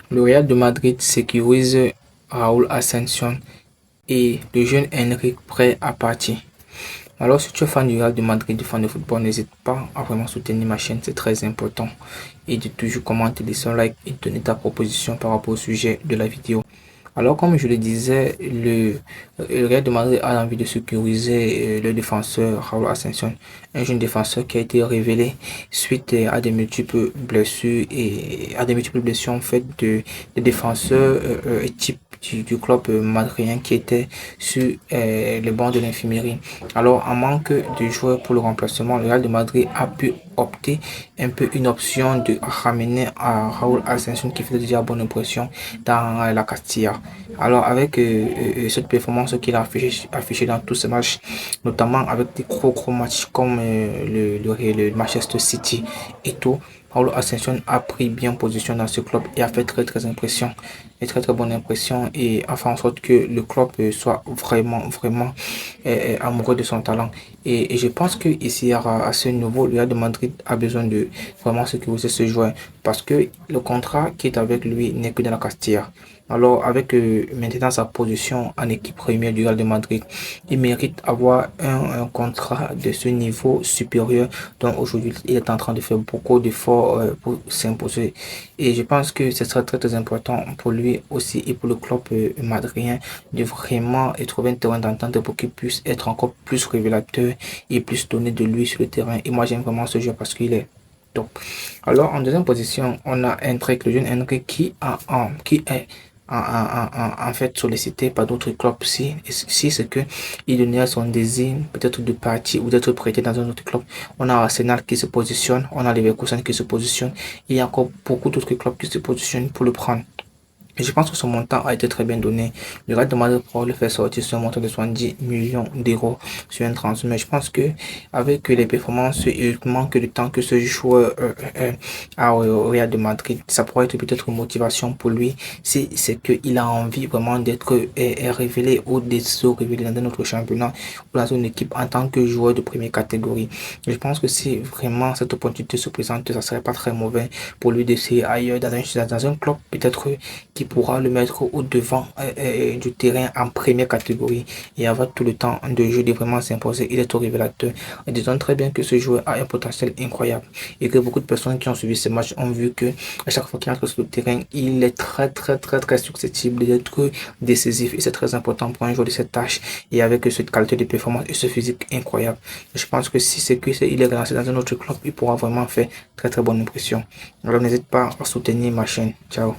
Le Real de Madrid sécurise Raúl Asensio et le jeune Henrik prêt à partir. Alors, si tu es fan du Real de Madrid, du fan de football, n'hésite pas à vraiment soutenir ma chaîne, c'est très important. Et de toujours commenter, laisser un like et donner ta proposition par rapport au sujet de la vidéo. Alors, comme je le disais, le Real de Madrid a envie de sécuriser le défenseur Raúl Asensio, un jeune défenseur qui a été révélé suite à des multiples blessures et à des multiples blessures en fait de défenseurs type du club madrilène qui était sur les bancs de l'infirmerie. Alors, en manque de joueurs pour le remplacement, le Real de Madrid a pu opter un peu une option de ramener à Raúl Asensio qui fait déjà bonne impression dans la Castilla. Alors avec cette performance qu'il a affiché dans tous ces matchs, notamment avec des gros matchs comme le Manchester City et tout, Raúl Asensio a pris bien position dans ce club et a fait très impression et très bonne impression et a fait en sorte que le club soit vraiment amoureux de son talent. Et je pense que ici à ce niveau, le Real de Madrid a besoin de vraiment sécuriser ce joueur parce que le contrat qui est avec lui n'est que dans la Castilla. Alors avec maintenant sa position en équipe première du Real de Madrid, il mérite avoir un contrat de ce niveau supérieur. Donc aujourd'hui, il est en train de faire beaucoup d'efforts pour s'imposer. Et je pense que ce sera très important pour lui aussi et pour le club madrilène de vraiment trouver un terrain d'entente pour qu'il puisse être encore plus révélateur et plus donner de lui sur le terrain. Et moi j'aime vraiment ce joueur parce qu'il est top. Alors en deuxième position, on a Henrik, le jeune Henrik qui est en fait sollicité par d'autres clubs. Si c'est que il donnait son désir peut-être de partir ou d'être prêté dans un autre club. On a Arsenal qui se positionne, on a Leverkusen qui se positionne, et il y a encore beaucoup d'autres clubs qui se positionnent pour le prendre. Et je pense que son montant a été très bien donné. Le Real de Madrid pourra le faire sortir sur un montant de 70 millions d'euros sur un transfert. Mais je pense que avec les performances et le manque de temps que ce joueur a au Real de Madrid, ça pourrait être peut-être une motivation pour lui si c'est qu'il a envie vraiment d'être révélé ou d'être révélé dans un autre championnat ou dans une équipe en tant que joueur de première catégorie. Je pense que si vraiment cette opportunité se présente, ça serait pas très mauvais pour lui d'essayer ailleurs dans un club peut-être qui pourra le mettre au devant du terrain en première catégorie et avoir tout le temps de jeu de vraiment s'imposer. Il est au révélateur. Et disons très bien que ce joueur a un potentiel incroyable et que beaucoup de personnes qui ont suivi ce match ont vu que à chaque fois qu'il entre sur le terrain, il est très susceptible d'être décisif et c'est très important pour un joueur de cette tâche et avec cette qualité de performance et ce physique incroyable. Je pense que si c'est que il est relancé dans un autre club, il pourra vraiment faire très bonne impression. Alors n'hésite pas à soutenir ma chaîne. Ciao.